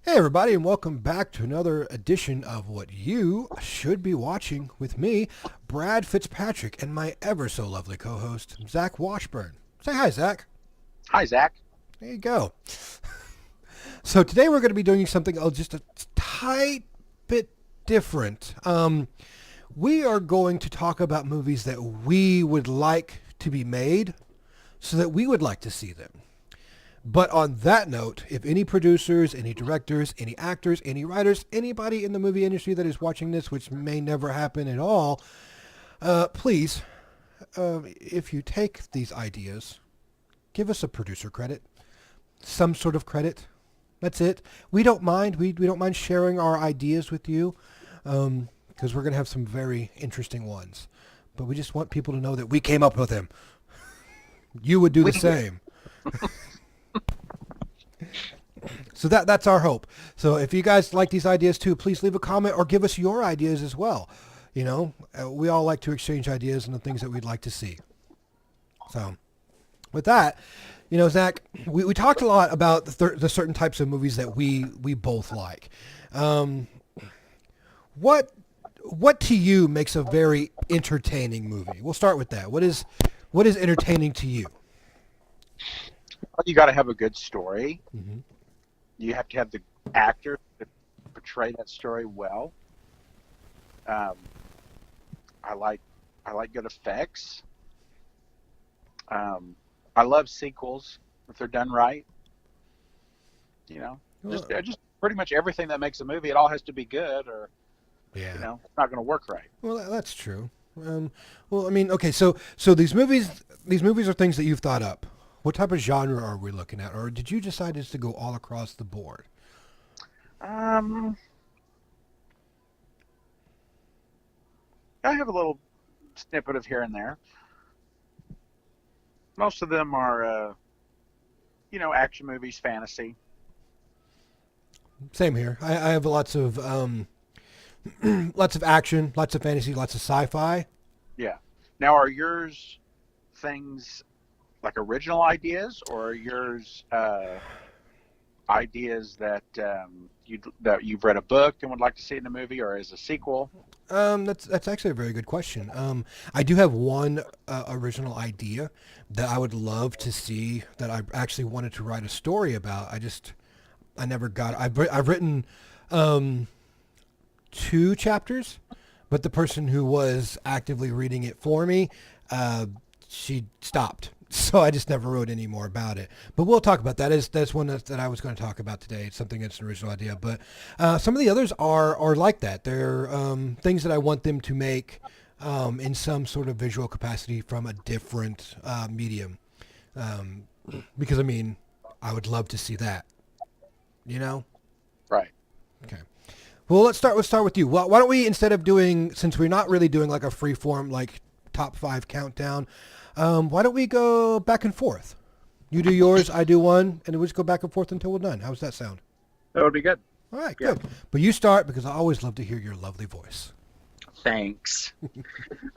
Hey, everybody, and welcome back to another edition of What You Should Be Watching with me, Brad Fitzpatrick, and my ever so lovely co host, Zach Washburn. Say hi, Zach. Hi, Zach. There you go. So, today we're going to be doing something just a tight bit different. We are going to talk about movies that we would like to be made so that we would like to see them. But on that note, if any producers, any directors, any actors, any writers, anybody in the movie industry that is watching this, which may never happen at all, please, if you take these ideas, give us a producer credit, some sort of credit. That's it. We don't mind. We don't mind sharing our ideas with you because we're going to have some very interesting ones. But we just want people to know that we came up with them. You would do the same. So that's our hope. So if you guys like these ideas too, please leave a comment or give us your ideas as well. You know, we all like to exchange ideas and the things that we'd like to see. So with that, you know, Zach, we talked a lot about the certain types of movies that we both like. What to you makes a very entertaining movie? We'll start with that. What is entertaining to you? Well, you got to have a good story. Mm-hmm. You have to have the actor to portray that story well. I like good effects. I love sequels if they're done right. You know, just pretty much everything that makes a movie. It all has to be good, or Yeah. you know, it's not going to work right. Well, that's true. Well, I mean, okay, so these movies are things that you've thought up. What type of genre are we looking at, or did you decide just to go all across the board? I have a little snippet of here and there. Most of them are, action movies, fantasy. Same here. I have lots of lots of action, lots of fantasy, lots of sci-fi. Yeah. Now, are yours things like original ideas, or are yours ideas that you've read a book and would like to see in a movie, or as a sequel? That's actually a very good question. I do have one original idea that I would love to see that I actually wanted to write a story about. I never got it. I've written 2 chapters, but the person who was actively reading it for me, she stopped. So I just never wrote any more about it. But we'll talk about that. That's one that I was going to talk about today. It's something that's an original idea. But some of the others are like that. They're things that I want them to make in some sort of visual capacity from a different medium. Because, I mean, I would love to see that. You know? Right. Okay. Well, let's start with you. Well, why don't we, instead of doing, since we're not really doing like a free form, like top 5 countdown, why don't we go back and forth? You do yours, I do one, and we'll just go back and forth until we're done. How does that sound? That would be good. All right, Yeah. good. But you start because I always love to hear your lovely voice. Thanks.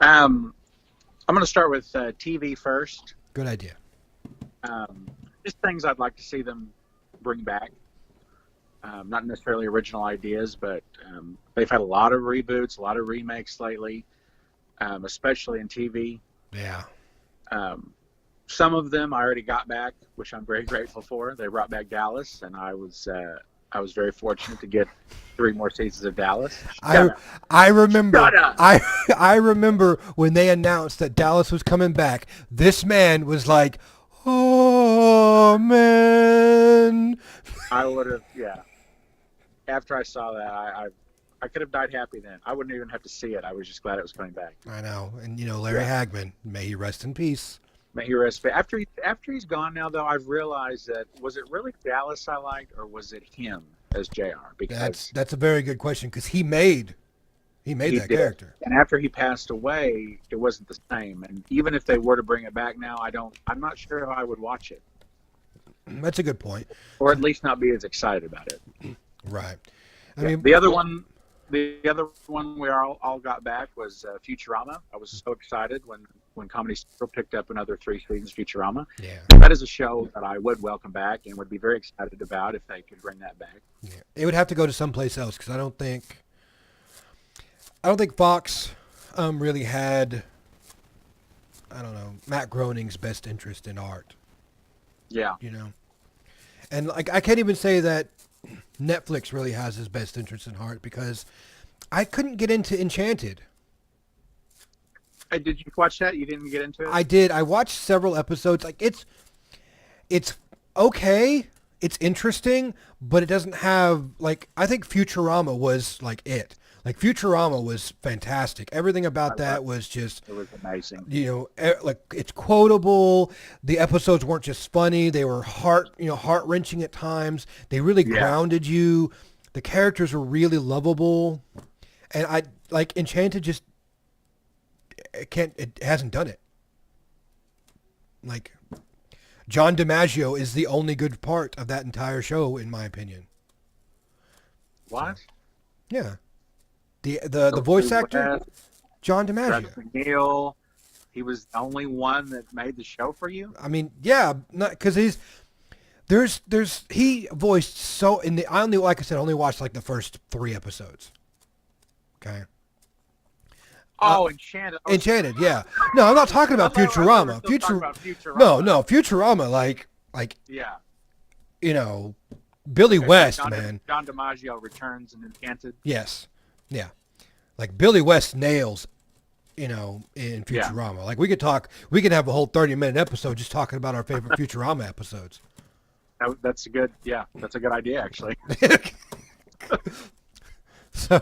I'm going to start with TV first. Good idea. Just things I'd like to see them bring back. Not necessarily original ideas, but they've had a lot of reboots, a lot of remakes lately, especially in TV. Yeah. Some of them I already got back, which I'm very grateful for. They brought back Dallas, and I was very fortunate to get 3 more seasons of Dallas. I remember Shut up. I remember when they announced that Dallas was coming back. This man was like, "Oh man." I would have, yeah. After I saw that, I could have died happy then. I wouldn't even have to see it. I was just glad it was coming back. I know. And Larry Hagman, may he rest in peace. May he rest. After he's gone now, though, I've realized that, was it really Dallas I liked, or was it him as JR? Because That's a very good question because he made he that did. character. And after he passed away, it wasn't the same. And even if they were to bring it back now, I'm not sure how I would watch it, That's a good point. or at least not be as excited about it. Right. I Yeah. mean, The other one we all got back was Futurama. I was so excited when when Comedy Central picked up another 3 seasons of Futurama. Yeah. That is a show that I would welcome back and would be very excited about if they could bring that back. Yeah. It would have to go to someplace else because I don't think Fox really had, I don't know, Matt Groening's best interest in art, Yeah. you know. And like I can't even say that Netflix really has his best interest in art because I couldn't get into Enchanted. Hey, did you watch that? You didn't get into it? I did. I watched several episodes. Like it's okay. It's interesting, but it doesn't have like I think Futurama was like it. Like Futurama was fantastic. Everything about that was just It was amazing. like it's quotable. The episodes weren't just funny; they were heart wrenching at times. They really Yeah. grounded you. The characters were really lovable, and I like Enchanted. Just it hasn't done it. Like John DiMaggio is the only good part of that entire show, in my opinion. What? Yeah, the voice actor John Travis DiMaggio. McNeil. He was the only one that made the show for you. I mean, yeah, not because he voiced so in the I only like I said only watched like the first 3 episodes. Okay. Oh, Enchanted. Oh, Enchanted, yeah. No, I'm not talking about I thought we Futurama. were still talking about Futurama. No, Futurama. Like Yeah. Billy Okay, West, John, man. John DiMaggio returns in Enchanted. Yes, yeah. Like Billy West nails, in Yeah. Futurama. Like we could have a whole 30-minute episode just talking about our favorite Futurama episodes. That's a good. Yeah, that's a good idea actually. So,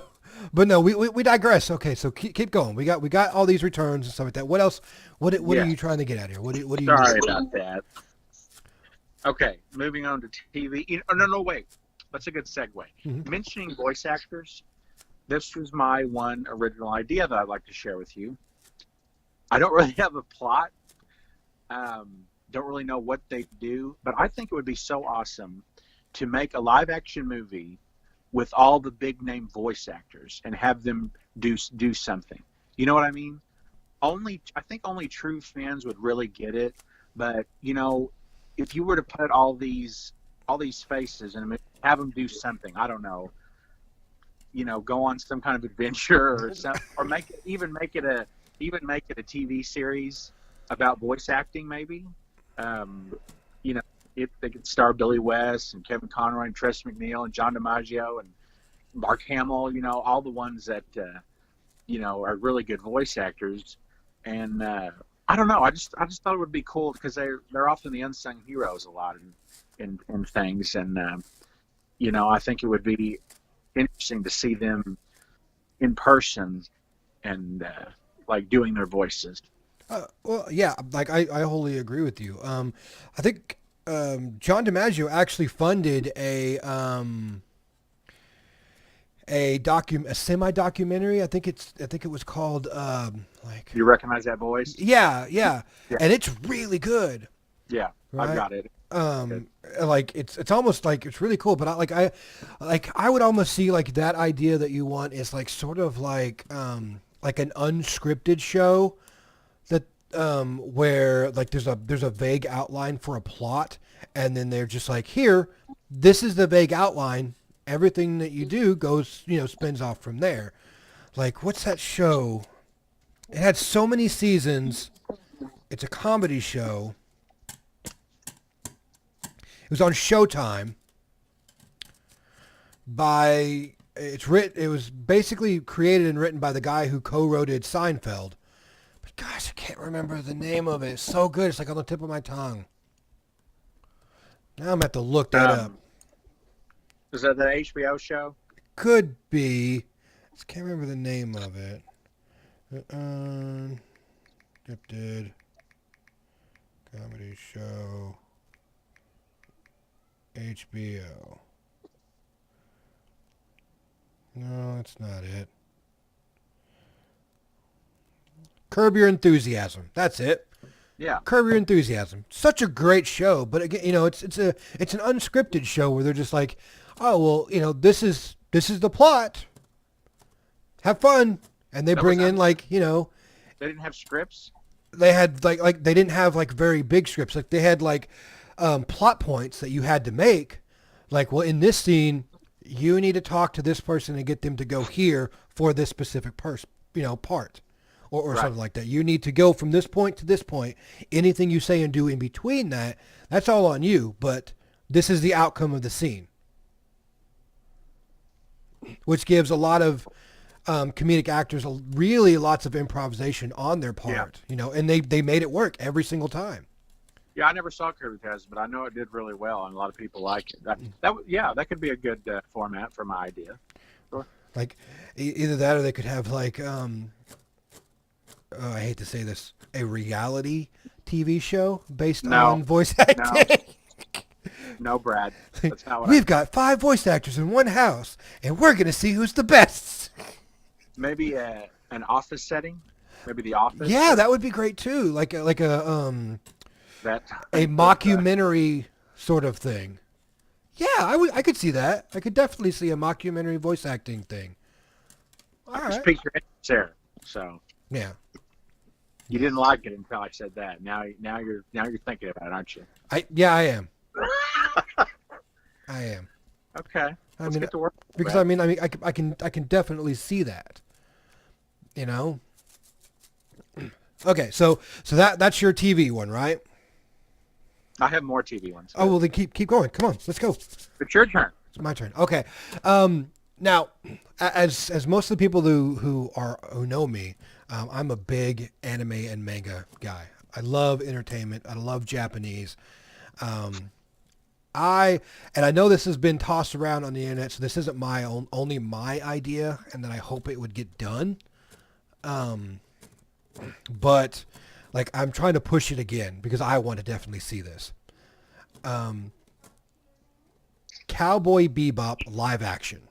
but no, we digress. Okay, so keep going. We got all these returns and stuff like that. What else? What Yeah. are you trying to get at here? What do you? Sorry about that. Okay, moving on to TV. No, wait. That's a good segue. Mhm. Mentioning voice actors, this was my one original idea that I'd like to share with you. I don't really have a plot. Don't really know what they do, but I think it would be so awesome to make a live action movie with all the big name voice actors and have them do something. You know what I mean? I think only true fans would really get it, but if you were to put all these faces and have them do something, I don't know, go on some kind of adventure or something, or make it a TV series about voice acting, maybe. If they could star Billy West and Kevin Conroy and Tress McNeil and John DiMaggio and Mark Hamill, all the ones that are really good voice actors. And I don't know, I just thought it would be cool because they're often the unsung heroes a lot in things, and I think it would be interesting to see them in person and like doing their voices. Well, yeah, like I wholly agree with you. I think John DiMaggio actually funded a semi-documentary. I think it was called like. You recognize that voice? Yeah, Yeah. and it's really good. Yeah, Right? I've got it. Like it's almost like it's really cool, but I would almost see like that idea that you want is like sort of like an unscripted show that where like there's a vague outline for a plot, and then they're just like, here, this is the vague outline. Everything that you do goes, spins off from there. Like, what's that show? It had so many seasons. It's a comedy show. It was on Showtime. It was basically created and written by the guy who co-wrote Seinfeld. But gosh, I can't remember the name of it. It's so good. It's like on the tip of my tongue. Now I'm going to have to look that up. Is that the HBO show? Could be. I can't remember the name of it. Scripted comedy show. HBO. No, that's not it. Curb Your Enthusiasm. That's it. Yeah. Curb Your Enthusiasm. Such a great show, but again, it's an unscripted show where they're just like, oh well, this is the plot. Have fun, and they bring in like. They didn't have scripts. they had like they didn't have like very big scripts. Like they had like plot points that you had to make. Like, well, in this scene, you need to talk to this person and get them to go here for this specific part, or Right. something like that. You need to go from this point to this point. Anything you say and do in between that, that's all on you. But this is the outcome of the scene, which gives a lot of comedic actors really lots of improvisation on their Yeah. part, and they made it work every single time. Yeah, I never saw Curb Your Enthusiasm, but I know it did really well, and a lot of people like it. That could be a good format for my idea. Sure. Like either that or they could have like I hate to say this, a reality TV show based No, on voice no, acting. no, Brad. That's not what I. We've got 5 voice actors in one house, and we're gonna see who's the best. Maybe an office setting. Maybe The Office. Yeah, that would be great too. Like That. a mockumentary sort of thing. Yeah, I could see that. I could definitely see a mockumentary voice acting thing. All I just right. piqued your interest there. So Yeah. you didn't like it until I said that. Now you're thinking about it, aren't you? I am. I am. Okay. I Let's mean, get to work. because Brad. I can definitely see that. You know. Okay, so that's your TV one, right? I have more TV ones. Oh well, then keep going. Come on, let's go. It's your turn. It's my turn. Okay. Now, as most of the people who know me, I'm a big anime and manga guy. I love entertainment. I love Japanese. I know this has been tossed around on the internet, so this isn't only my idea, and that I hope it would get done. But like I'm trying to push it again because I want to definitely see this. Cowboy Bebop live action.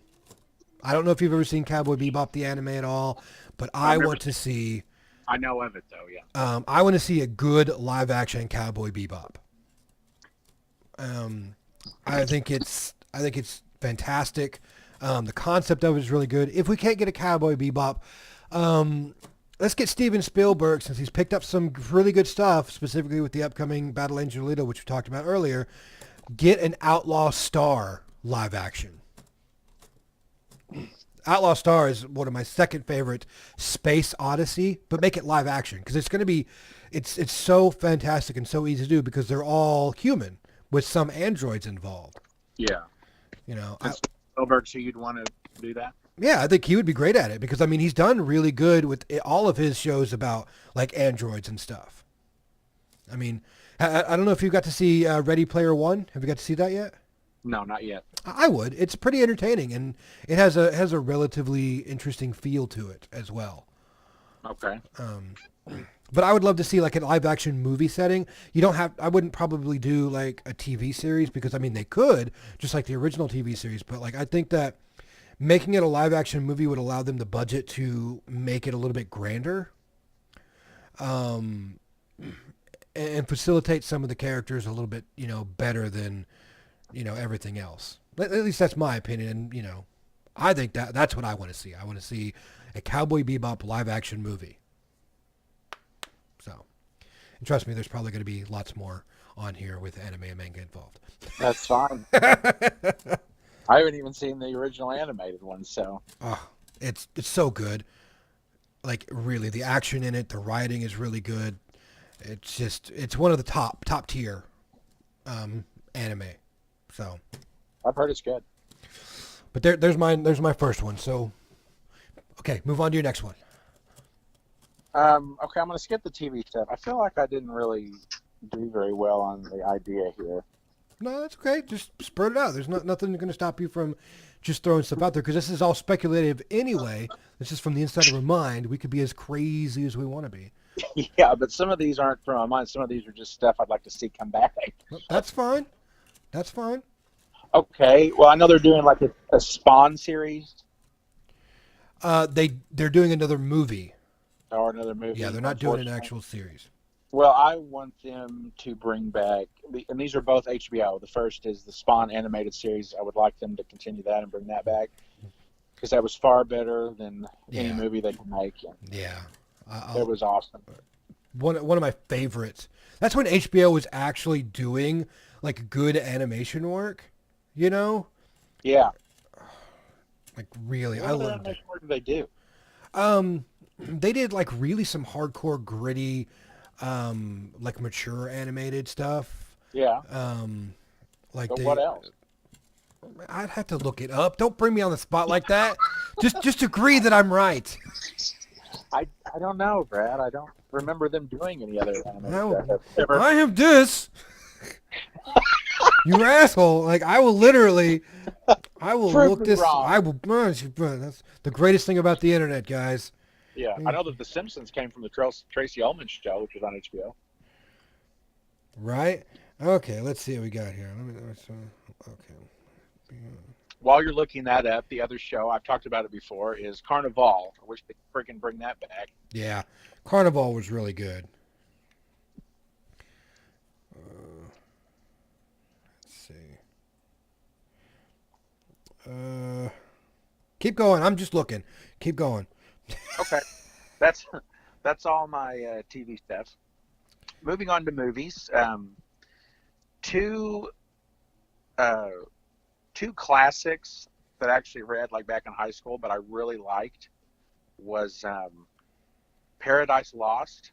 I don't know if you've ever seen Cowboy Bebop the anime at all, but I never want to see. I know of it though. Yeah. I want to see a good live action Cowboy Bebop. I think it's fantastic. The concept of it is really good. If we can't get a Cowboy Bebop, let's get Steven Spielberg, since he's picked up some really good stuff, specifically with the upcoming Battle Angel Alita, which we talked about earlier. Get an Outlaw Star live action. Outlaw Star is one of my second favorite space odyssey, but make it live action because it's going to be, it's so fantastic and so easy to do because they're all human with some androids involved. Yeah. I, Spielberg, so you'd want to do that? Yeah, I think he would be great at it because I mean he's done really good with all of his shows about like androids and stuff. I mean, I don't know if you got to see Ready Player One. Have you got to see that yet? No, not yet. I would. It's pretty entertaining and it has a relatively interesting feel to it as well. Okay. But I would love to see like a live action movie setting. You don't have. I wouldn't probably do like a TV series because I mean they could just like the original TV series. But like I think that making it a live action movie would allow them the budget to make it a little bit grander, and facilitate some of the characters a little bit, better than, everything else. At least that's my opinion. I think that's what I want to see. I want to see a Cowboy Bebop live action movie. So, and trust me, there's probably going to be lots more on here with anime and manga involved. That's fine. I haven't even seen the original animated one, so. Oh, it's so good. Like really, the action in it, the writing is really good. It's one of the top tier anime. So, I've heard it's good. but there's my first one. So, okay, move on to your next one. Okay, I'm going to skip the TV stuff. I feel like I didn't really do very well on the idea here. No, that's okay. Just spurt it out. There's nothing going to stop you from just throwing stuff out there because this is all speculative anyway. This is from the inside of our mind. We could be as crazy as we want to be. Yeah, but some of these aren't from my mind. Some of these are just stuff I'd like to see come back. Well, that's fine. That's fine. Okay, well, I know they're doing like a Spawn series They're doing another movie. or another movie. Yeah, they're not doing an unfortunately. actual series. Well, I want them to bring back, and these are both HBO. The first is the Spawn animated series. I would like them to continue that and bring that back because that was far better than any Yeah. movie they could make. And Yeah. it was awesome. one of my favorites. That's when HBO was actually doing like good animation work. You know, Yeah. like really, I What other loved it. animation work did they do? They did like really some hardcore gritty, like mature animated stuff. Yeah. Like But they, what else? I'd have to look it up. Don't bring me on the spot like that. Just agree that I'm right. I don't know, Brad. I don't remember them doing any other animated I, stuff ever. I have this. You asshole! Like I will literally, I will Prove look me this. wrong. I will. That's the greatest thing about the internet, guys. Yeah, I know that The Simpsons came from the Tracy Ullman show, which was on HBO. Right? Okay. Let's see what we got here. Okay. While you're looking that up, the other show I've talked about it before is Carnival. I wish they freaking bring that back. Yeah, Carnival was really good. Let's see. Keep going. I'm just looking. Keep going. Okay, that's that's all my TV stuff. Moving on to movies. Two uh, two classics that I actually read like back in high school, but I really liked was Paradise Lost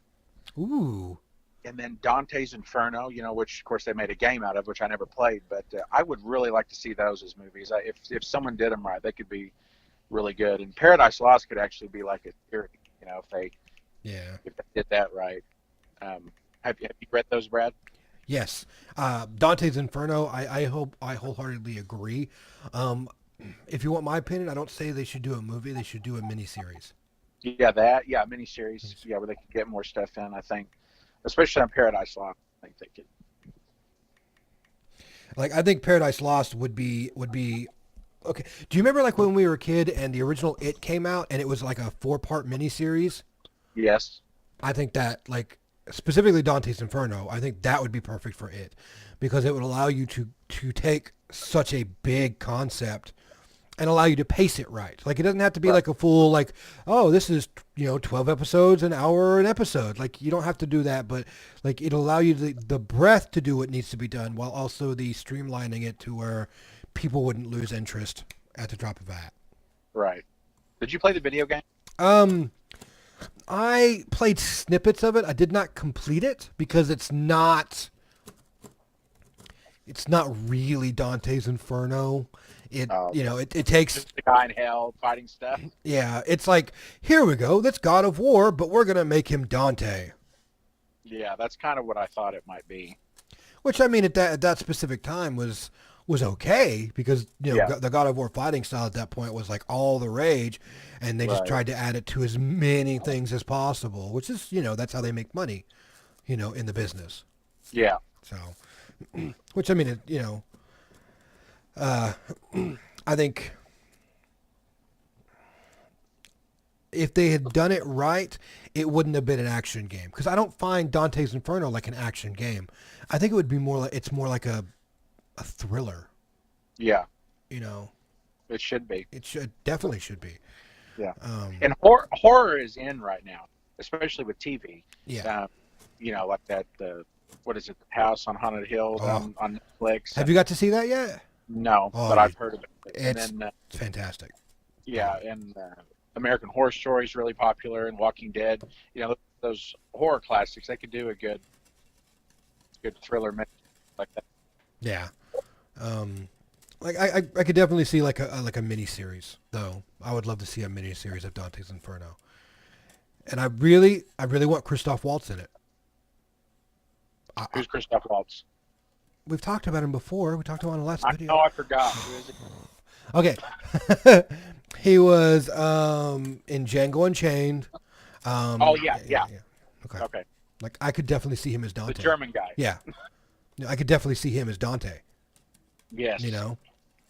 Ooh. and then Dante's Inferno. You know, which of course they made a game out of, which I never played, but I would really like to see those as movies. If someone did them right, they could be really good. And Paradise Lost could actually be like a series, you know, Yeah. if they did that right. Have you read those, Brad? Yes. Dante's Inferno. I wholeheartedly agree. If you want my opinion, I don't say they should do a movie. They should do a miniseries. Yeah, miniseries. Yeah, where they could get more stuff in. I think, especially on Paradise Lost, I think they could. Like I think Paradise Lost would be okay. Do you remember like when we were a kid and the original It came out and it was like a 4-part miniseries? Yes. I think that like specifically Dante's Inferno, I think that would be perfect for it because it would allow you to take such a big concept and allow you to pace it right. Like it doesn't have to be Right. like a full like, oh, this is 12 episodes, an hour an episode. Like you don't have to do that, but like it'll allow you the breadth to do what needs to be done while also the streamlining it to where people wouldn't lose interest at the drop of a hat. Right. Did you play the video game? I played snippets of it. I did not complete it because it's not really Dante's Inferno. It Oh, it takes just the guy in hell fighting stuff. yeah, it's like here we go, that's God of War, but we're gonna make him Dante. Yeah, that's kind of what I thought it might be. Which I mean at that specific time was okay because Yeah. the God of War fighting style at that point was like all the rage, and they just Right. tried to add it to as many things as possible, which is that's how they make money, in the business. Yeah. So, which I mean, I think if they had done it right, it wouldn't have been an action game. Because I don't find Dante's Inferno like an action game. I think it would be more like a thriller. Yeah. You know, It should be. it definitely should be. Yeah. Um, And horror is in right now, especially with TV. yeah. Like that. What is it? The House on Haunted Hill Oh. on Netflix. Have you got to see that yet? No, Oh, but I've heard of it. it's- And then It's fantastic. and American Horror Story is really popular, and Walking Dead. Those horror classics. They could do a good thriller mix like that. Yeah. Like I could definitely see like a mini series though. I would love to see a mini series of Dante's Inferno. And I really want Christoph Waltz in it. Who's Christoph Waltz? We've talked about him before. We talked about him in the last I video. know, I forgot. Who is it? Okay. He was in Django Unchained. Oh, yeah. Okay. Okay, Like I could definitely see him as the Dante. German guy. Yeah. I could definitely see him as Dante. Yes.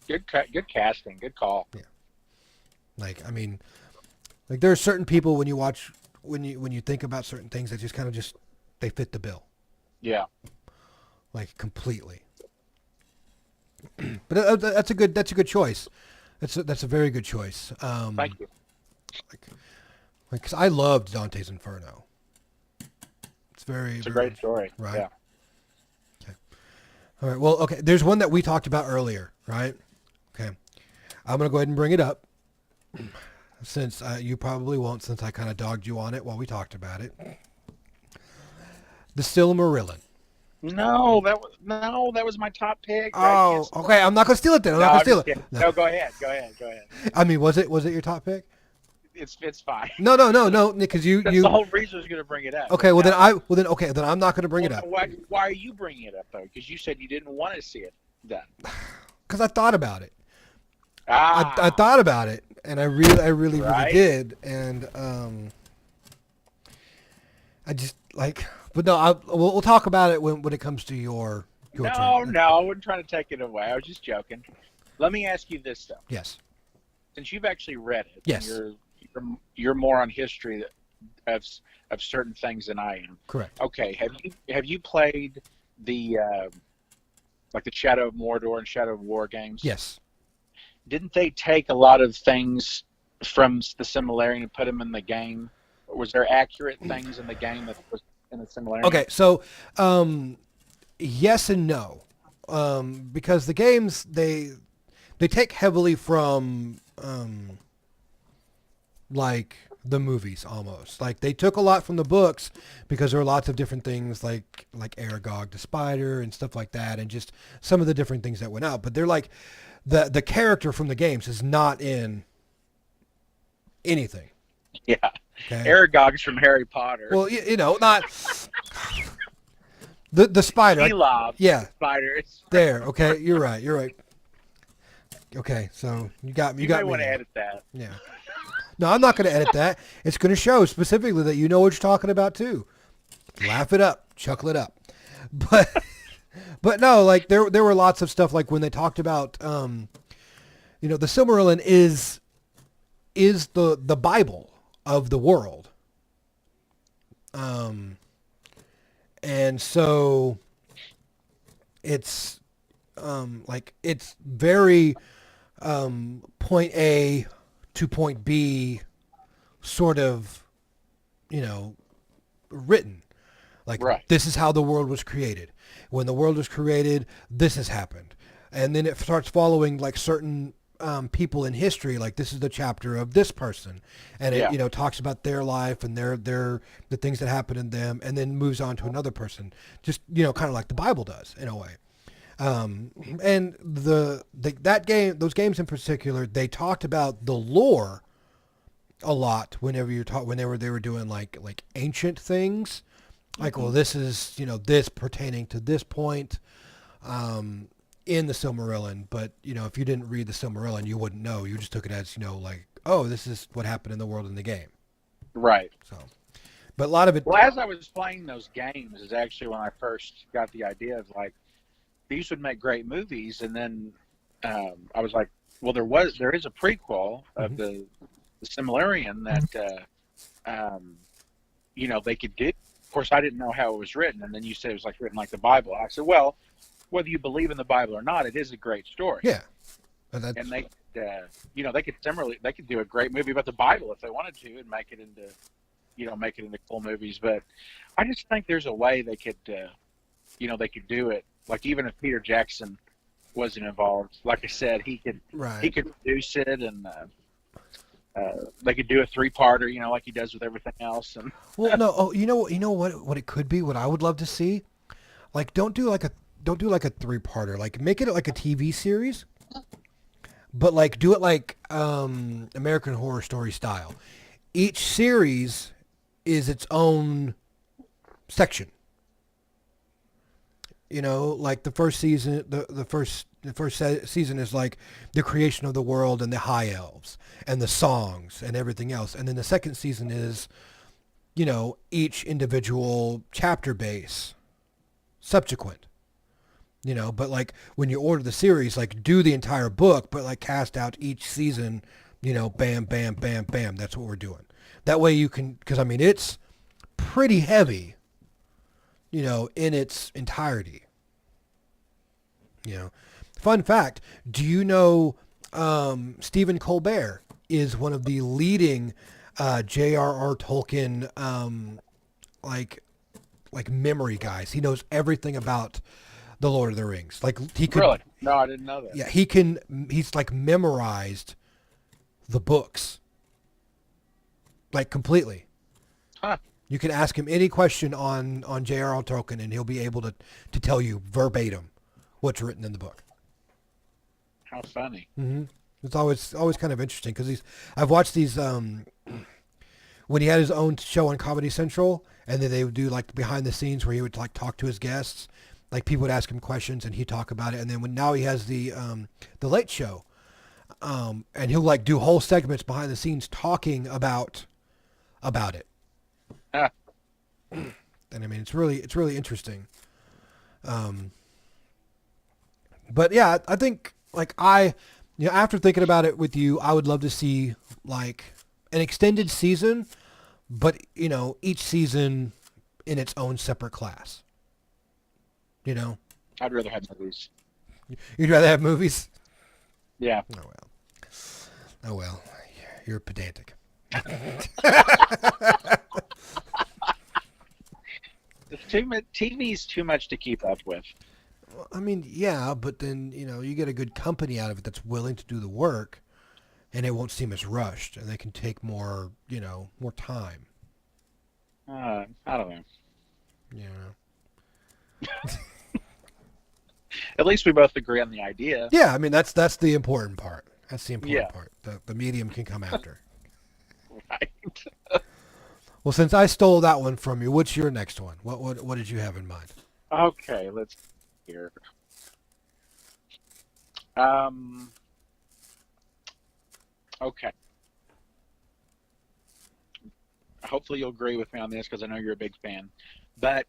Good casting. Good call. Like I mean, like there are certain people when you watch when you think about certain things that just kind of they fit the bill. Yeah. Like completely. But that's a good choice. That's a very good choice. Thank you. Because I loved Dante's Inferno. very, It's a very great story. right. Yeah. Okay. All right. Well, okay. There's one that we talked about earlier, right? Okay. I'm gonna go ahead and bring it up since you probably won't, since I kind of dogged you on it while we talked about it. The Silmarillion. No, that was my top pick. I can't. Oh, okay. I'm not gonna steal it then. I'm No, not gonna I'm steal just it. kidding. No. No, go ahead. Go ahead. I mean, was it your top pick? It's fine. No, because That's the whole reason I was going to bring it up. Okay, Now, then I'm not going to bring it up why are you bringing it up though? Because you said you didn't want to see it done. because I thought about it. Ah, I thought about it, and I really Right. did, and I just like, but no, we'll talk about it when it comes to your no, turn. no, I wasn't trying to take it away. I was just joking. Let me ask you this though. Yes. Since you've actually read it, Yes. you're more on history of certain things than I am. Correct. Okay, have you played the like the Shadow of Mordor and Shadow of War games? Yes. Didn't they take a lot of things from the Silmarillion and put them in the game? Was there accurate things in the game that was in the Silmarillion? Okay, so yes and no, because the games they take heavily from like the movies almost. Like they took a lot from the books because there are lots of different things like Aragog the spider and stuff like that, and just some of the different things that went out. But they're like the character from the games is not in anything. Yeah, Okay. Aragog's from Harry Potter. Well, not the spider. Shelob, Yeah. spiders. There. Okay, you're right. Okay, so you got me. You got may me want to now. edit that. Yeah. No, I'm not going to edit that. It's going to show specifically that you know what you're talking about too. Laugh it up, chuckle it up. But no, like there were lots of stuff like when they talked about the Silmarillion is the Bible of the world. And so it's it's very point A to point B sort of, written. Like, Right. This is how the world was created. When the world was created, this has happened. And then it starts following like certain people in history, like this is the chapter of this person. And it, Yeah. talks about their life and the things that happened in them, and then moves on to another person. Just, kind of like the Bible does in a way. And those games in particular, they talked about the lore a lot whenever they were doing like ancient things, like, well, this is, this pertaining to this point, in the Silmarillion. But, if you didn't read the Silmarillion, you wouldn't know. You just took it as, like, oh, this is what happened in the world in the game. Right. So, but a lot of it. Well, as I was playing those games is actually when I first got the idea of like these would make great movies, and then I was like, well, there is a prequel of the Silmarillion that they could do. Of course, I didn't know how it was written, and then you said it was like written like the Bible. I said, well, whether you believe in the Bible or not, it is a great story. Yeah. And they, they could do a great movie about the Bible if they wanted to, and make it into cool movies. But I just think there's a way they could, they could do it. Like even if Peter Jackson wasn't involved, like I said, he could produce it, and they could do a 3-parter, like he does with everything else. And well, no, you know what it could be. What I would love to see, like don't do like a 3-parter. Like make it like a TV series, but like do it like American Horror Story style. Each series is its own section. Like the first season, the first season is like the creation of the world and the high elves and the songs and everything else. And then the second season is, each individual chapter base subsequent. But like when you order the series, like do the entire book, but like cast out each season, bam, bam, bam, bam. That's what we're doing. That way you can, because I mean, it's pretty heavy, in its entirety. Fun fact, do you know Stephen Colbert is one of the leading J.R.R. Tolkien like memory guys. He knows everything about the Lord of the Rings. Like he could, Really? No, I didn't know that. yeah, he can. He's like memorized the books, like completely. Huh. You can ask him any question on J.R.R. Tolkien, and he'll be able to tell you verbatim what's written in the book. How funny. Hmm. It's always kind of interesting because I've watched these when he had his own show on Comedy Central, and then they would do like behind the scenes where he would like talk to his guests, like people would ask him questions and he'd talk about it, and then now he has the Late Show, and he'll like do whole segments behind the scenes talking about it. Ah, And I mean, it's really interesting. But yeah, I think like after thinking about it with you, I would love to see like an extended season, but each season in its own separate class. I'd rather have movies. You'd rather have movies? Yeah. Oh well, you're pedantic. TV's too much to keep up with. I mean, yeah, but then you get a good company out of it that's willing to do the work, and it won't seem as rushed, and they can take more time. I don't know. Yeah. At least we both agree on the idea. Yeah, I mean that's the important part. That's the important Yeah. part. The medium can come after. Right. Well, since I stole that one from you, what's your next one? What did you have in mind? Okay, let's see here. Okay. Hopefully you'll agree with me on this because I know you're a big fan. But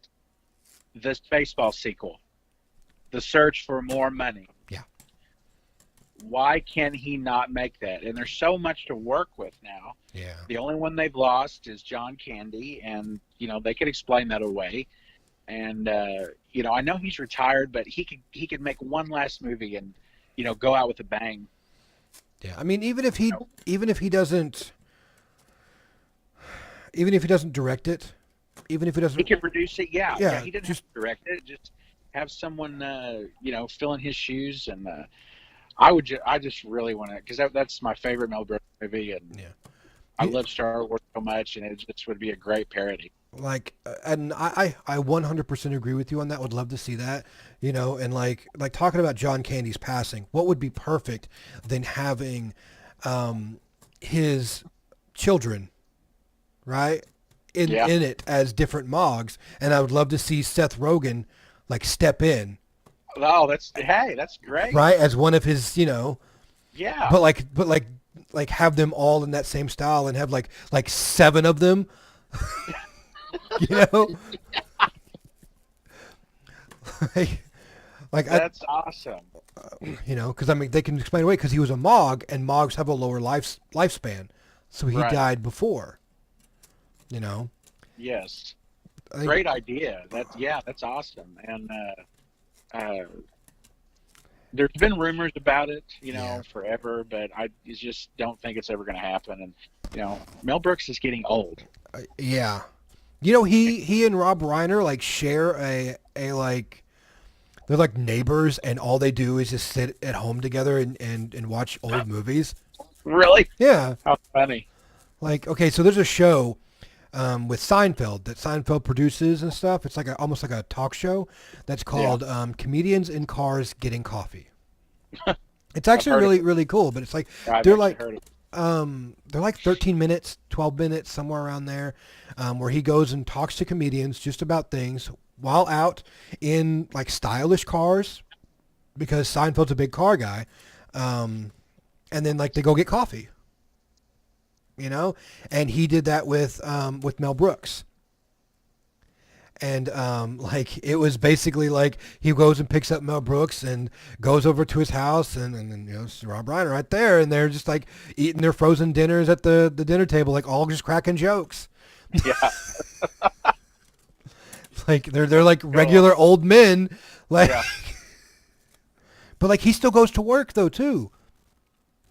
the Spaceball sequel, The Search for More Money. Yeah. Why can he not make that? And there's so much to work with now. Yeah. The only one they've lost is John Candy, and they could explain that away. And I know he's retired, but he could make one last movie and go out with a bang. Yeah. I mean, even if he doesn't direct it, even if he doesn't, He could produce it. Yeah. Yeah, He didn't just- have to direct it. Just have someone fill in his shoes, and I just really want to, because that's my favorite Mel Brooks movie, and Yeah. I love Star Wars so much, and it just would be a great parody. like, and I 100% agree with you on that. Would love to see that, and like talking about John Candy's passing, what would be perfect than having his children, right, in it as different Mogs, and I would love to see Seth Rogen like step in, Oh, that's great. right, as one of his, Yeah. but like have them all in that same style and have like 7 of them. like That's awesome. because I mean they can explain away because he was a Mog, and Mogs have a lower lifespan, so he Right. died before. Yes. I think, Great idea. That's awesome. And there's been rumors about it, Yeah. forever, but I just don't think it's ever going to happen. And Mel Brooks is getting old. yeah, he and Rob Reiner like share a like they're like neighbors, and all they do is just sit at home together and watch old movies. Really? Yeah. How funny. Like, okay, so there's a show with Seinfeld that Seinfeld produces and stuff. It's like almost like a talk show that's called Comedians in Cars Getting Coffee. It's actually heard of really, really cool, but it's like I've they're actually like heard of they're like 13 minutes, 12 minutes, somewhere around there, where he goes and talks to comedians just about things while out in like stylish cars, because Seinfeld's a big car guy, and then like they go get coffee. And he did that with Mel Brooks. And like it was basically like he goes and picks up Mel Brooks and goes over to his house, and it's Rob Reiner right there, and they're just like eating their frozen dinners at the dinner table, like all just cracking jokes. Yeah. Like they're like regular old men, like. Yeah. But like he still goes to work though too.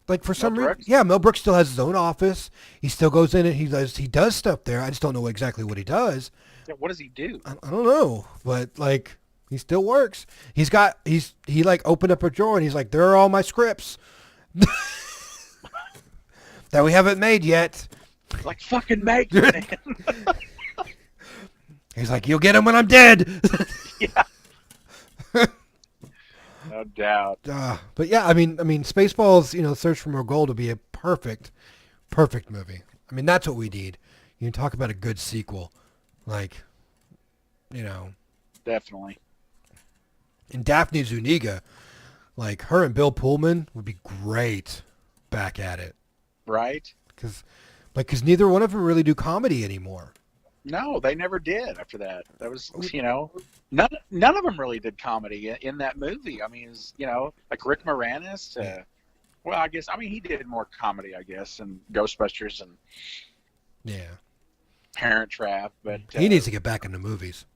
like for some reason, Brooks? yeah, Mel Brooks still has his own office. He still goes in and he does stuff there. I just don't know exactly what he does. Yeah, what does he do? I don't know, but like he still works. He like opened up a drawer and he's like, there are all my scripts that we haven't made yet. Like, fucking make it, man. He's like, you'll get them when I'm dead. Yeah, no doubt. But yeah, I mean, Spaceballs, Search for More Gold would be a perfect movie. I mean, that's what we need. You can talk about a good sequel, like, you know, Definitely. and Daphne Zuniga, like her and Bill Pullman would be great back at it, Right? because neither one of them really do comedy anymore. No, they never did after that. That was, none of them really did comedy in that movie. I mean, like Rick Moranis. Well, I mean, he did more comedy, I guess, and Ghostbusters and Yeah, Parent Trap. But he needs to get back into movies.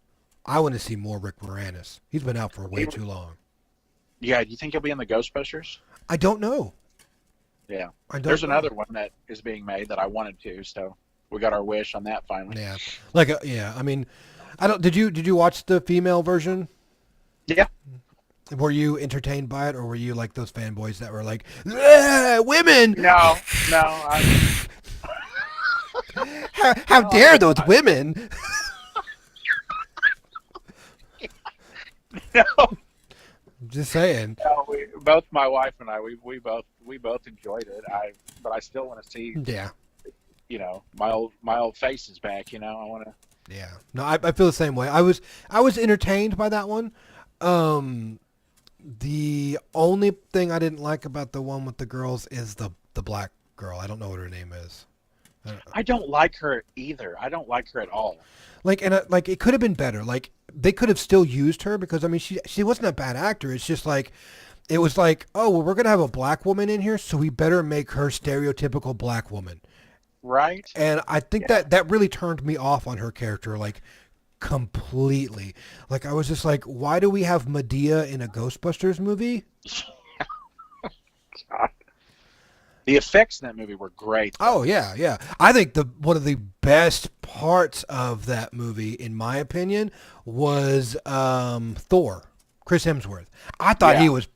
I want to see more Rick Moranis. He's been out for way too long. yeah, do you think he'll be in the Ghostbusters? I don't know. Yeah. I don't. There's know. another one that is being made that I wanted to, so we got our wish on that finally. Yeah, like yeah. I mean, I don't. Did you watch the female version? Yeah. Were you entertained by it, or were you like those fanboys that were like, women? No, How dare those women? no. Just saying. No, both my wife and I, we both enjoyed it. But I still want to see, Yeah. my old faces back. I want to. Yeah. No, I feel the same way. I was entertained by that one. The only thing I didn't like about the one with the girls is the black girl. I don't know what her name is. I don't like her either. I don't like her at all. Like, and like it could have been better. Like they could have still used her because I mean she wasn't a bad actor. It's just like it was like, oh well, we're gonna have a black woman in here, so we better make her stereotypical black woman. Right? And I think Yeah. that really turned me off on her character, like completely. Like I was just like, why do we have Medea in a Ghostbusters movie? God. The effects in that movie were great. Oh yeah, yeah. I think one of the best parts of that movie, in my opinion, was Thor, Chris Hemsworth. I thought he Yeah. was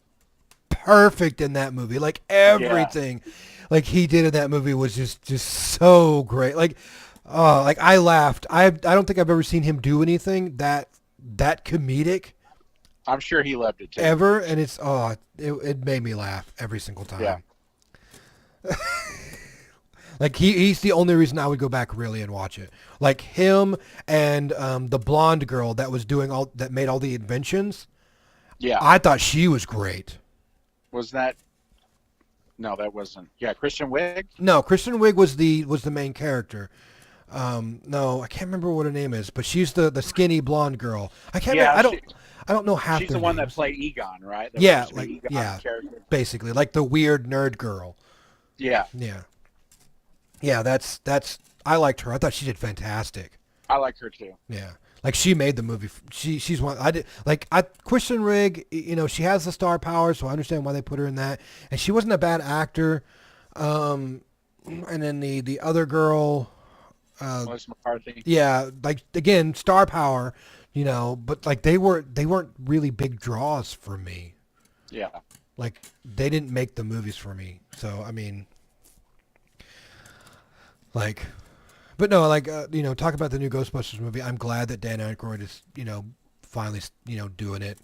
perfect in that movie. Like everything, like he did in that movie was just so great. Like, like I laughed. I don't think I've ever seen him do anything that comedic I'm sure he loved it too. ever, and it made me laugh every single time. Yeah. Like he's the only reason I would go back really and watch it. Like him and the blonde girl that made all the inventions. Yeah. I thought she was great. Was that? No, that wasn't. Yeah, Christian Wiig. No, Kristen Wiig was the main character. No, I can't remember what her name is, but she's the skinny blonde girl. I can't. Yeah, remember, I don't know half. She's their the one that names. played Egon, right? That Yeah, was the like Egon yeah, character. basically like the weird nerd girl. Yeah, Yeah, yeah. That's. I liked her. I thought she did fantastic. I like her too. Yeah, like she made the movie. She's one. I did like Kristen Wiig. She has the star power, so I understand why they put her in that. And she wasn't a bad actor. And then the other girl. Melissa McCarthy. Yeah, like again, star power. But like they weren't really big draws for me. Yeah, Like they didn't make the movies for me. So I mean, like. But no, like talk about the new Ghostbusters movie. I'm glad that Dan Aykroyd is finally doing it.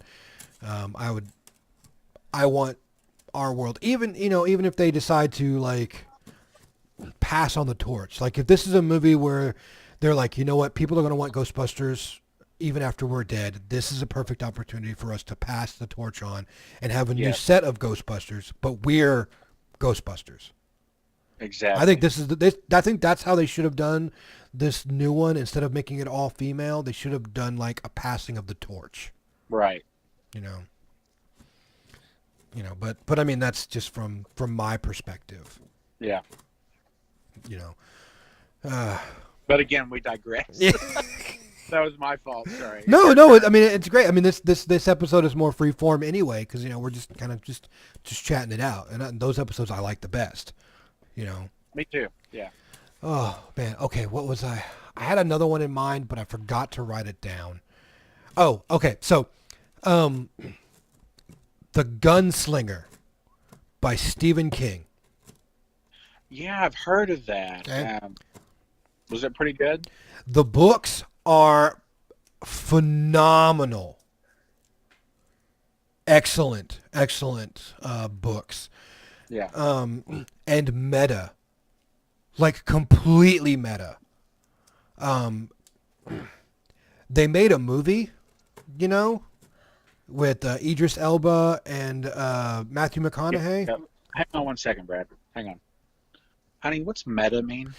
I want our world, even if they decide to like pass on the torch. Like if this is a movie where they're like, you know what, people are going to want Ghostbusters even after we're dead. This is a perfect opportunity for us to pass the torch on and have a new Yes. set of Ghostbusters, but we're Ghostbusters. exactly. I think I think that's how they should have done this new one. Instead of making it all female, they should have done like a passing of the torch. right. You know. But I mean that's just from my perspective. Yeah, You know. but again, we digress. Yeah. That was my fault. Sorry. No. I mean, it's great. I mean, this episode is more free form anyway because we're just kind of just chatting it out, and those episodes I like the best. Me too. Yeah. Oh man. Okay. What was I? I had another one in mind, but I forgot to write it down. Oh. Okay. So, The Gunslinger by Stephen King. Yeah, I've heard of that. Okay. Was it pretty good? The books are phenomenal. Excellent books. Yeah. And meta. Like completely meta. They made a movie, with Idris Elba and Matthew McConaughey. Yep. Hang on one second, Brad. Hang on. Honey, what's meta mean?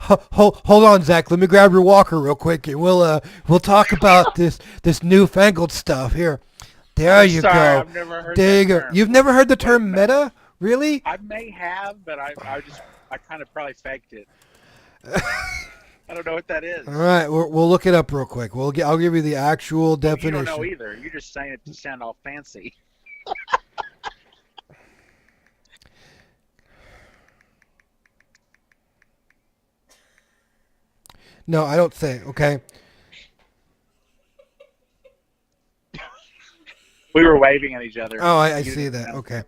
Hold on, Zach. Let me grab your walker real quick, and we'll talk about this newfangled stuff here. There you Sorry, go. I've never heard There you that go. term. You've never heard the term meta, really? I may have, but I kind of probably faked it. I don't know what that is. All right, we'll look it up real quick. I'll give you the actual You definition. don't know either. You're just saying it to sound all fancy. No, I don't think. Okay. We were waving at each other. Oh, I You see didn't that. know. Okay.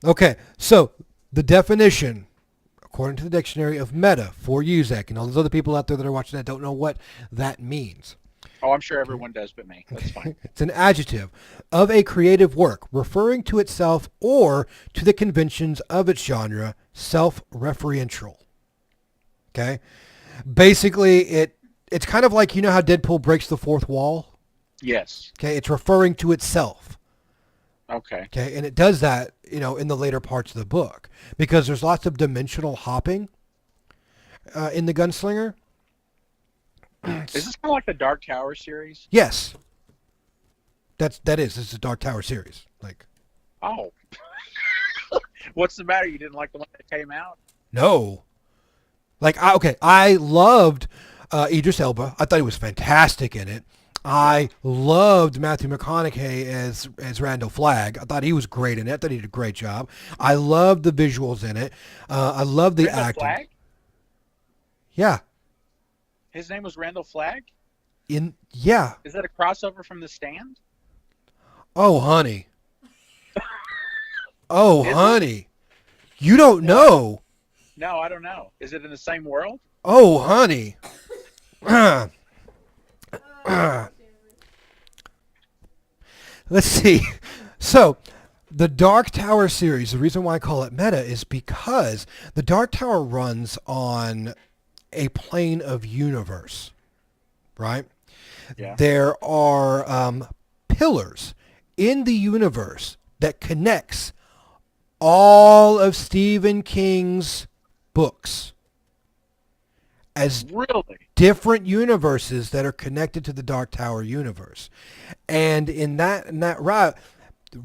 Okay, so the definition, according to the dictionary of meta for you, Zach, and all those other people out there that are watching that don't know what that means. Oh, I'm sure everyone does but me. That's fine. It's an adjective of a creative work referring to itself or to the conventions of its genre, self-referential. Okay? Basically, it's kind of like, how Deadpool breaks the fourth wall? Yes. Okay, it's referring to itself. Okay. Okay, and it does that, in the later parts of the book because there's lots of dimensional hopping in the Gunslinger. Is this kind of like the Dark Tower series? Yes, this is a Dark Tower series. Like, Oh. What's the matter? You didn't like the one that came out? no, like I loved Idris Elba. I thought he was fantastic in it. I loved Matthew McConaughey as Randall Flagg. I thought he was great in it. I thought he did a great job. I loved the visuals in it. I loved the Randall acting. Flagg? Yeah. His name was Randall Flagg? Yeah. Is that a crossover from The Stand? Oh, honey. Oh, Is it? honey. You don't know. No, I don't know. Is it in the same world? Oh, honey. Let's see. So, the Dark Tower series, the reason why I call it meta is because the Dark Tower runs on a plane of universe, right? Yeah. There are pillars in the universe that connects all of Stephen King's books as Really? different universes that are connected to the Dark Tower universe. And in that route,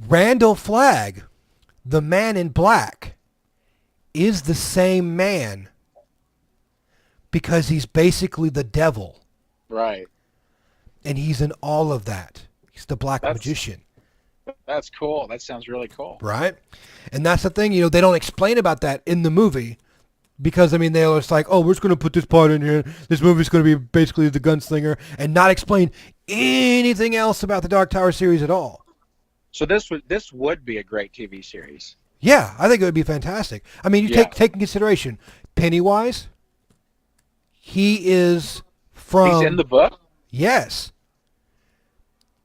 Randall Flagg, the Man in Black, is the same man because he's basically the devil. Right. And he's in all of that. He's the Black Magician. That's cool. That sounds really cool. Right? And that's the thing, they don't explain about that in the movie because, they're just like, oh, we're just going to put this part in here. This movie's going to be basically the Gunslinger and not explain anything else about the Dark Tower series at all. So this would be a great TV series. Yeah, I think it would be fantastic. I mean, you take in consideration Pennywise. He is from... He's in the book? Yes.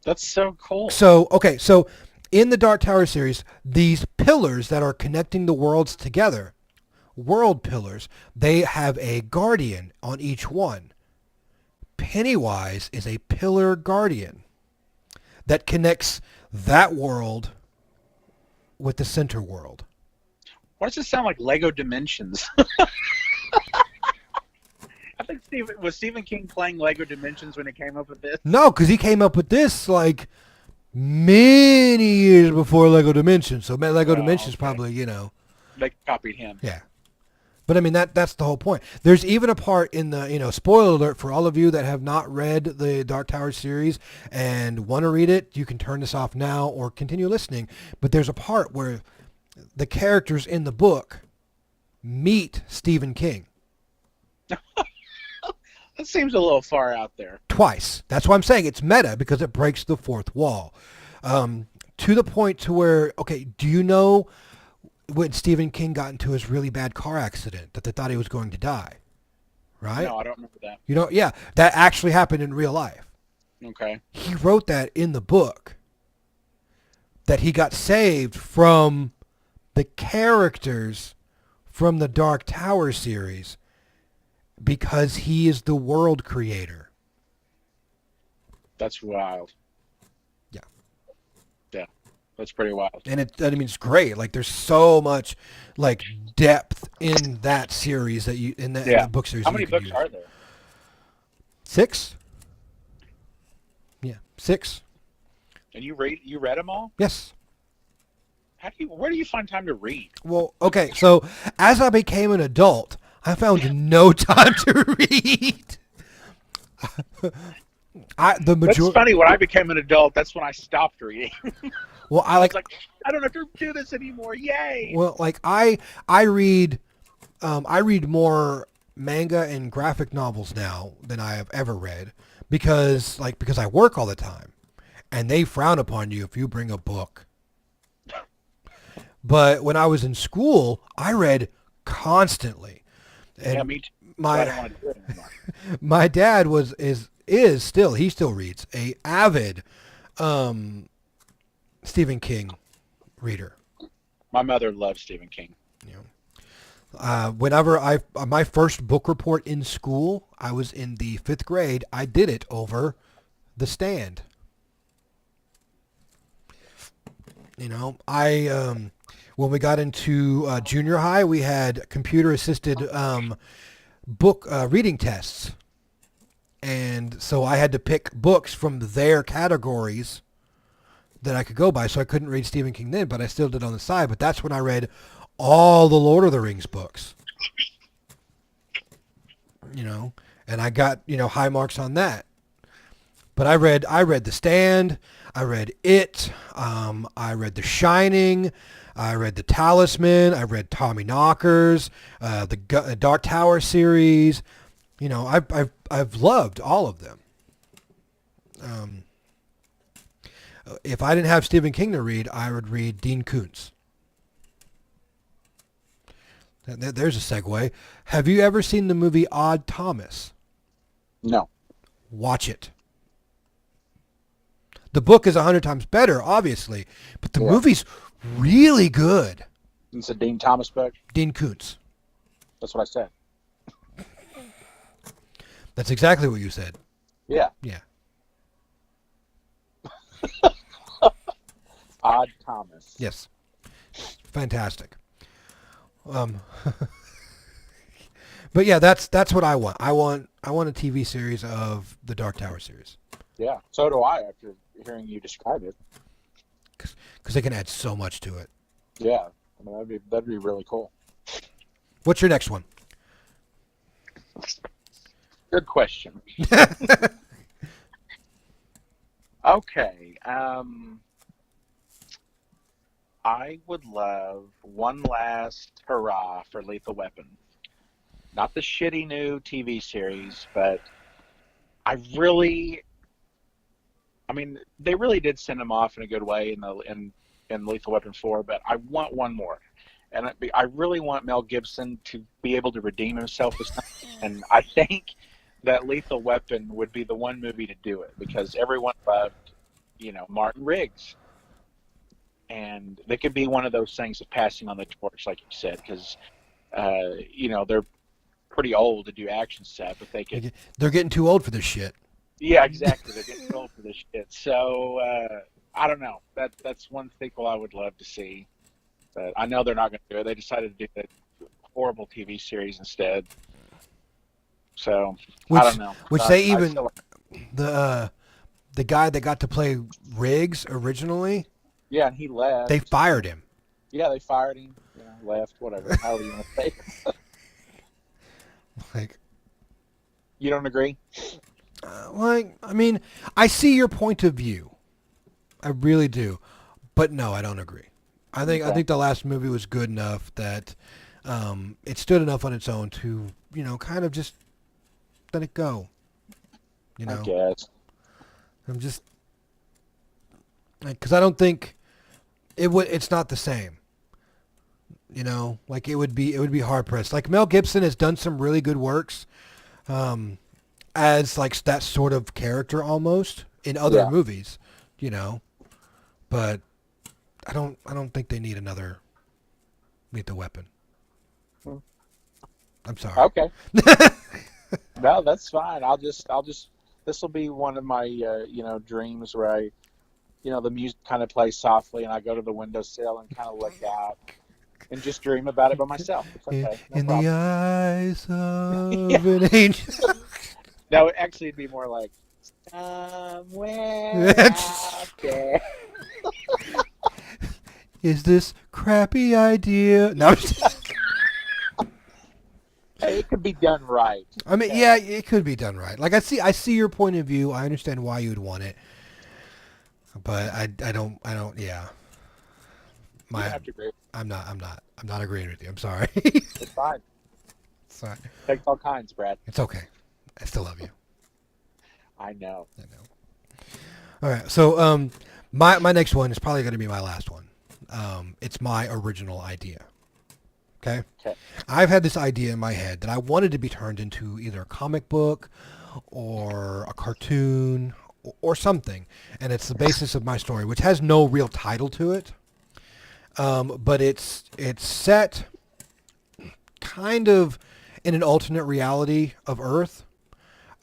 That's so cool. So in the Dark Tower series, these pillars that are connecting the worlds together, world pillars, they have a guardian on each one. Pennywise is a pillar guardian that connects that world with the center world. Why does it sound like Lego Dimensions? I think Stephen King playing Lego Dimensions when he came up with this? No, because he came up with this like many years before Lego Dimensions. So Lego Dimensions okay. probably, They copied him. yeah. But I mean that's the whole point. There's even a part in the spoiler alert for all of you that have not read the Dark Tower series and want to read it. You can turn this off now or continue listening. But there's a part where the characters in the book meet Stephen King That seems a little far out there. twice. That's why I'm saying it's meta because it breaks the fourth wall. To the point to where, okay, do you know when Stephen King got into his really bad car accident that they thought he was going to die? Right? No, I don't remember that. Yeah, that actually happened in real life. Okay. He wrote that in the book, that he got saved from the characters from the Dark Tower series because he is the world creator. That's wild. Yeah. Yeah. That's pretty wild. And it's great. Like there's so much like depth in that series that you in the book series. How many books are there? 6? Yeah, 6. And you read them all? Yes. Where do you find time to read? Well, okay, so as I became an adult, I found no time to read. That's funny. When I became an adult, that's when I stopped reading. Well, I was like, I don't have to do this anymore. Yay! Well, like I read more manga and graphic novels now than I have ever read because I work all the time, and they frown upon you if you bring a book. But when I was in school, I read constantly. And yeah, me too. I don't want to do it anymore. My dad he still reads, a avid Stephen King reader. My mother loves Stephen King. Whenever my first book report in school, I was in the 5th grade. I did it over The Stand. When we got into junior high, we had computer-assisted book reading tests. And so I had to pick books from their categories that I could go by. So I couldn't read Stephen King then, but I still did on the side. But that's when I read all the Lord of the Rings books. And I got, high marks on that. But I read The Stand, I read It, I read The Shining, I read The Talisman, I read Tommy Knockers, the Dark Tower series. I've loved all of them. If I didn't have Stephen King to read, I would read Dean Koontz. There's a segue. Have you ever seen the movie Odd Thomas? No. Watch it. The book is 100 times better, obviously, but the movie's really good. It's a Dean Thomas book? Dean Koontz. That's what I said. That's exactly what you said. Yeah. Yeah. Odd Thomas. Yes. Fantastic. But yeah, that's what I want. I want a TV series of the Dark Tower series. Yeah, so do I after hearing you describe it. Because they can add so much to it. Yeah, I mean, that'd be really cool. What's your next one? Good question. Okay, I would love one last hurrah for Lethal Weapon. Not the shitty new TV series, but they really did send him off in a good way in Lethal Weapon 4, but I want one more. And I really want Mel Gibson to be able to redeem himself this time. And I think that Lethal Weapon would be the one movie to do it because everyone loved, Martin Riggs. And they could be one of those things of passing on the torch, like you said, because, they're pretty old to do action set, but they could. They're getting too old for this shit. Yeah, exactly. They're getting too old for this shit. So I don't know. That's one sequel I would love to see, but I know they're not going to do it. They decided to do that horrible TV series instead. So I don't know. The guy that got to play Riggs originally. Yeah, and he left. They fired him. Yeah, they fired him. Left. Whatever. However you want to say it. Like, You don't agree? I mean, I see your point of view. I really do, but no, I don't agree. I Okay. think the last movie was good enough that it stood enough on its own to kind of just let it go. You I know, guess. I'm just because I don't think it would. It's not the same. Like it would be hard pressed. Like Mel Gibson has done some really good works um, as like that sort of character almost in other Yeah. movies. You know, but I don't think they need another Lethal Weapon. Hmm. I'm sorry. Okay. No, that's fine. I'll just. This will be one of my, dreams where the music kind of plays softly, and I go to the windowsill and kind of look out and just dream about it by myself. It's okay, no In the problem. eyes Yeah. of an angel. No, actually, it'd be more like somewhere out there. Is this crappy idea? No. Hey, it could be done right. I mean, Okay, yeah, it could be done right. Like I see your point of view. I understand why you'd want it, but I don't. Yeah, you don't my, have to agree. I'm not agreeing with you. I'm sorry. It's fine. Sorry. Takes all kinds, Brad. It's okay. I still love you. I know. I know. All right. So, my next one is probably going to be my last one. It's my original idea. Okay. Okay. I've had this idea in my head that I wanted to be turned into either a comic book or a cartoon or something, and it's the basis of my story, which has no real title to it. But it's set kind of in an alternate reality of Earth,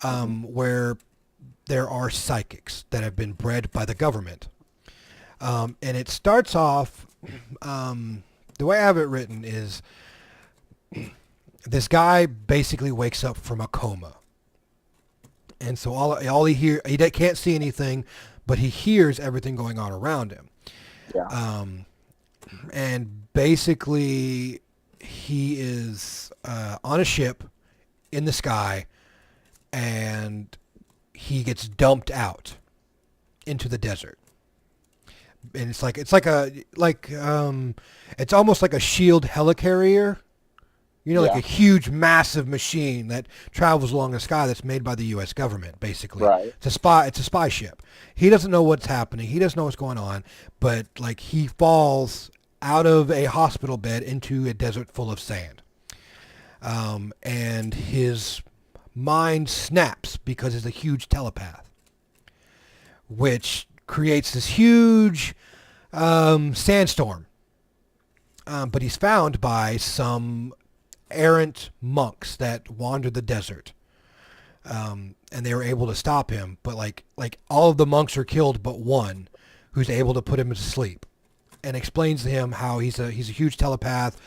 Hmm. where there are psychics that have been bred by the government. And it starts off, the way I have it written is this guy basically wakes up from a coma. And so all he can't see anything, but he hears everything going on around him. Yeah. And basically he is on a ship in the sky, and he gets dumped out into the desert. And it's almost like a shield helicarrier, like a Yeah. huge massive machine that travels along the sky that's made by the US government basically. Right. It's a spy ship. He doesn't know what's happening. He doesn't know what's going on, but like he falls out of a hospital bed into a desert full of sand. And his mind snaps because he's a huge telepath, which creates this huge sandstorm. But he's found by some errant monks that wandered the desert, and they were able to stop him. But like all of the monks are killed, but one, who's able to put him to sleep, and explains to him how he's a huge telepath.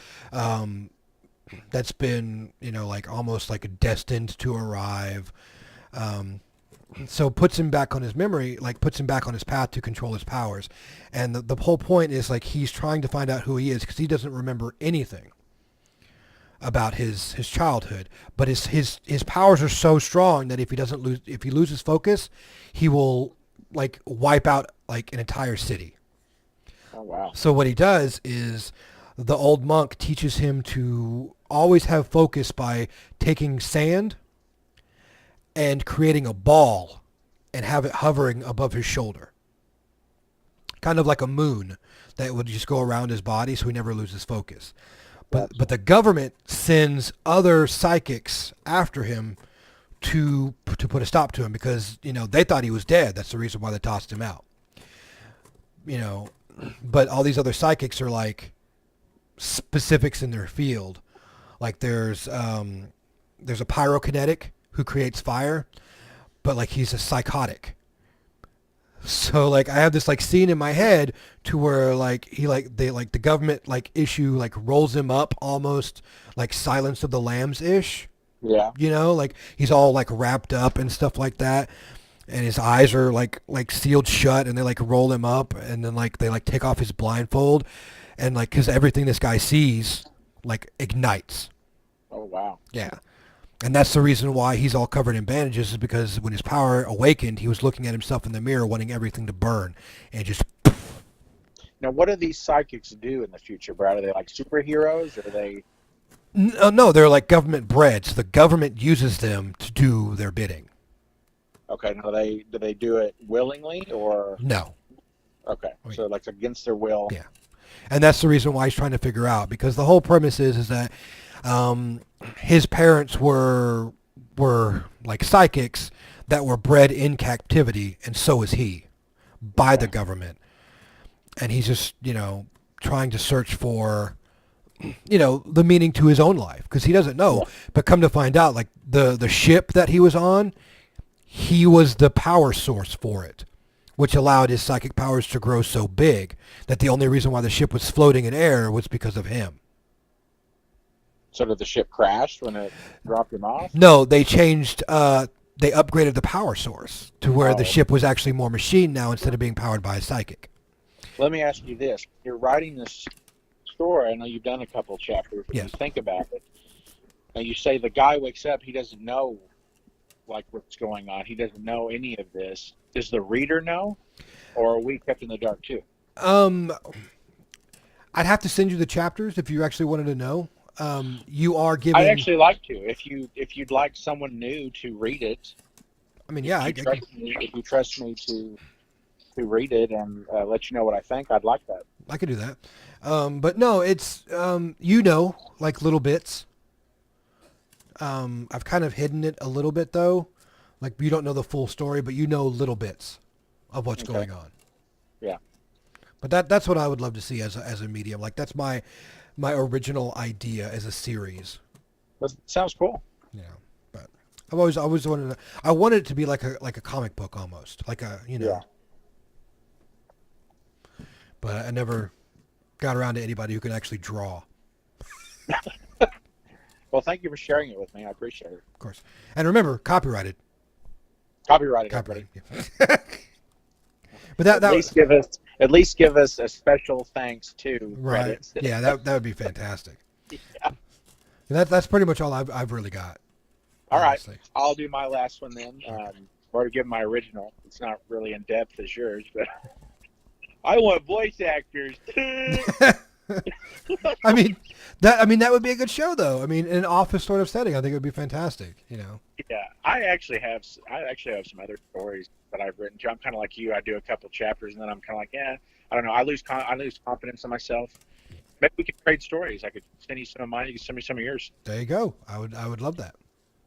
That's been like almost like destined to arrive. Um, so puts him back on his memory, like puts him back on his path to control his powers. And the whole point is like he's trying to find out who he is because he doesn't remember anything about his childhood. But his powers are so strong that if he loses focus, he will like wipe out like an entire city. Oh wow. So what he does is the old monk teaches him to always have focus by taking sand and creating a ball and have it hovering above his shoulder. Kind of like a moon that would just go around his body so he never loses focus. But Gotcha. the government sends other psychics after him to put a stop to him because, they thought he was dead. That's the reason why they tossed him out. You know, but all these other psychics are like specifics in their field. Like there's a pyrokinetic who creates fire, but like he's a psychotic. So like I have this like scene in my head to where like the government like issue like rolls him up almost like Silence of the Lambs ish. Yeah. Like he's all like wrapped up and stuff like that, and his eyes are like sealed shut, and they like roll him up, and then like they like take off his blindfold, and like because everything this guy sees like ignites. Oh wow. Yeah. And that's the reason why he's all covered in bandages, is because when his power awakened, he was looking at himself in the mirror, wanting everything to burn, and just. Now, what do these psychics do in the future, Brad? Are they like superheroes, or are they? No, they're like government bred, so the government uses them to do their bidding. Okay, now do they do it willingly, or No. okay, I mean, so like against their will? yeah. And that's the reason why he's trying to figure out, because the whole premise is that um, his parents were like psychics that were bred in captivity, and so is he, by the Okay, government. And he's just trying to search for the meaning to his own life, because he doesn't know. yeah. But come to find out, like the ship that he was on, he was the power source for it, which allowed his psychic powers to grow so big that the only reason why the ship was floating in air was because of him. So did the ship crash when it dropped him off? No, they changed. They upgraded the power source to where the Oh, ship was actually more machine now, instead of being powered by a psychic. let me ask you this: you're writing this story. I know you've done a couple chapters, but you Yes. think about it, and you say the guy wakes up, he doesn't know like what's going on. He doesn't know any of this. Does the reader know, or are we kept in the dark too? Um, I'd have to send you the chapters if you actually wanted to know. You are I'd given. actually like to. If you'd like someone new to read it, I mean, yeah, if you trust me to read it and let you know what I think, I'd like that. I could do that. But no, it's like little bits. I've kind of hidden it a little bit though. Like you don't know the full story, but you know little bits of what's Okay. going on. Yeah. But that's what I would love to see as a medium. Like that's my original idea as a series. That sounds cool. You know. But I've always wanted to. I wanted it to be like a comic book almost, like a Yeah. But I never got around to anybody who can actually draw, Well, thank you for sharing it with me. I appreciate it. of course. And remember, copyrighted. Copyrighted, everybody. Copyrighted. Yeah. But that At was least give us a special thanks to right. credits. Yeah, that would be fantastic. Yeah. That's pretty much all I've really got. All right, Honestly. I'll do my last one then. I've already given my original. It's not really in depth as yours, but I want voice actors. I mean that would be a good show though. I mean, in an office sort of setting, I think it would be fantastic. Yeah, I actually have some other stories that I've written too. I'm kind of like you. I do a couple chapters and then I'm kind of like, yeah, I don't know. I lose confidence in myself. Maybe we could trade stories. I could send you some of mine. You can send me some of yours. There you go. I would love that.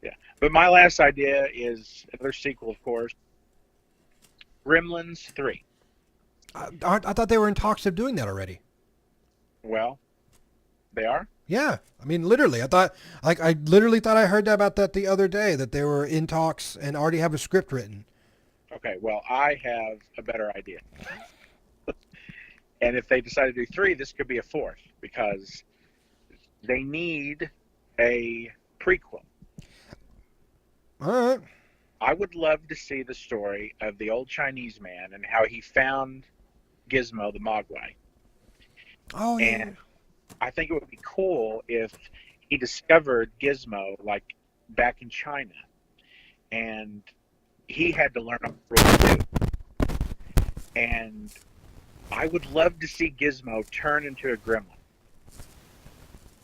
Yeah. But my last idea is another sequel, of course. Gremlins 3. I thought they were in talks of doing that already. Well, they are. Yeah, I mean, literally, I literally thought I heard about that the other day, that they were in talks and already have a script written. Okay. Well, I have a better idea. And if they decide to do 3, this could be a 4th because they need a prequel. All right. I would love to see the story of the old Chinese man and how he found Gizmo the Mogwai. Oh yeah. And I think it would be cool if he discovered Gizmo like back in China, and he had to learn a rule too. And I would love to see Gizmo turn into a gremlin.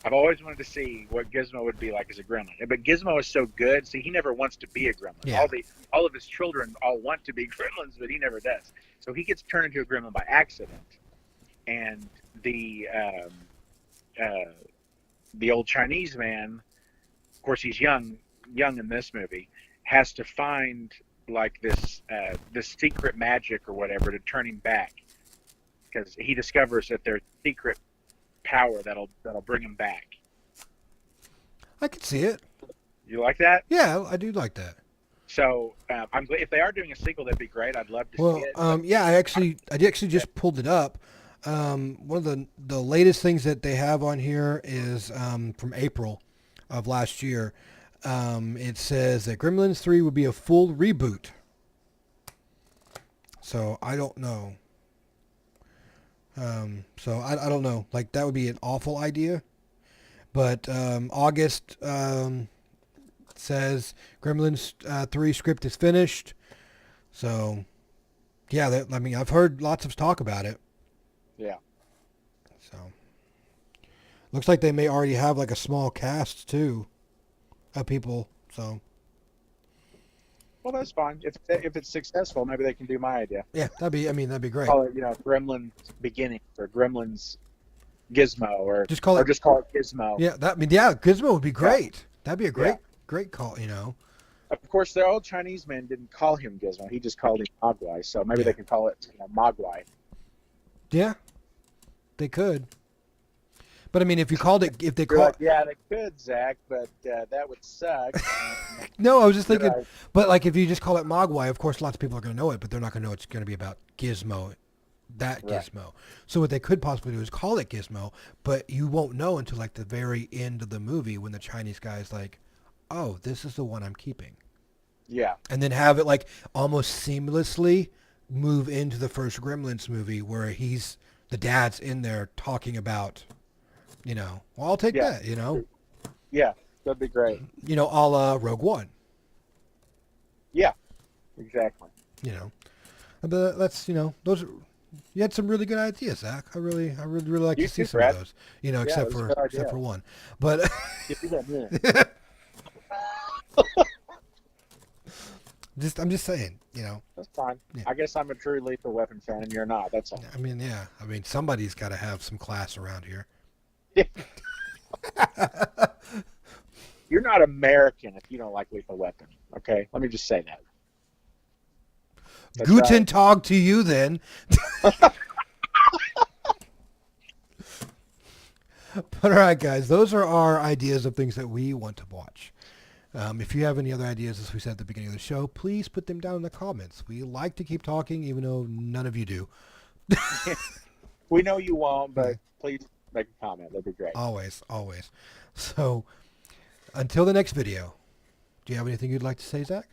I've always wanted to see what Gizmo would be like as a gremlin. But Gizmo is so good. See, he never wants to be a gremlin. Yeah. All of his children all want to be gremlins, but he never does. So he gets turned into a gremlin by accident. And the old Chinese man, of course, he's young in this movie, has to find like this secret magic or whatever to turn him back, because he discovers that there's secret power that'll bring him back. I could see it. You like that? Yeah, I do like that. So I'm glad if they are doing a sequel, that'd be great. I'd love to see Well, it. yeah, I actually just pulled it up. One of the latest things that they have on here is from April of last year. It says that Gremlins 3 would be a full reboot. So I don't know. So I don't know. Like that would be an awful idea. But August says Gremlins 3 script is finished. So, yeah, I mean, I've heard lots of talk about it. Yeah. So, looks like they may already have like a small cast too of people. So, Well, that's fine. If it's successful, maybe they can do my idea. yeah, that'd be great. Call it, Gremlins Beginning or Gremlins Gizmo, or Just call it. just call it Gizmo. Yeah, Gizmo would be great. That'd be a great call. Of course, the old Chinese man didn't call him Gizmo; he just called him Mogwai. So maybe Yeah. they can call it Mogwai. Yeah, they could. But I mean, if they You're call like, yeah, they could, Zach, but that would suck. no, I was just thinking. Right. But like, if you just call it Mogwai, of course, lots of people are going to know it, but they're not going to know it's going to be about Gizmo, that Right. Gizmo. So what they could possibly do is call it Gizmo, but you won't know until like the very end of the movie when the Chinese guy's like, "Oh, this is the one I'm keeping," Yeah, and then have it like almost seamlessly move into the first Gremlins movie where the dad's in there talking about, well, I'll take Yeah. that, yeah, that'd be great. a la Rogue One. Yeah, exactly. But that's those. You had some really good ideas, Zach. I really like You to see too, some Brad. of those. it was Except a good idea. for one. But Yeah. I'm just saying. That's fine. Yeah. I guess I'm a true Lethal Weapon fan, and you're not. That's all. I mean, yeah. I mean, somebody's got to have some class around here. You're not American if you don't like Lethal Weapon. Okay, let me just say that. That's Guten right. Tag to you, then. But all right, guys, those are our ideas of things that we want to watch. If you have any other ideas, as we said at the beginning of the show, please put them down in the comments. We like to keep talking, even though none of you do. We know you won't, but please make a comment. That'd be great. Always, always. So, until the next video, do you have anything you'd like to say, Zach?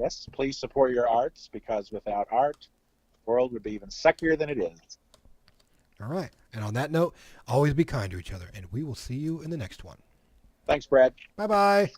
Yes, please support your arts, because without art, the world would be even suckier than it is. All right. And on that note, always be kind to each other, and we will see you in the next one. Thanks, Brad. Bye-bye.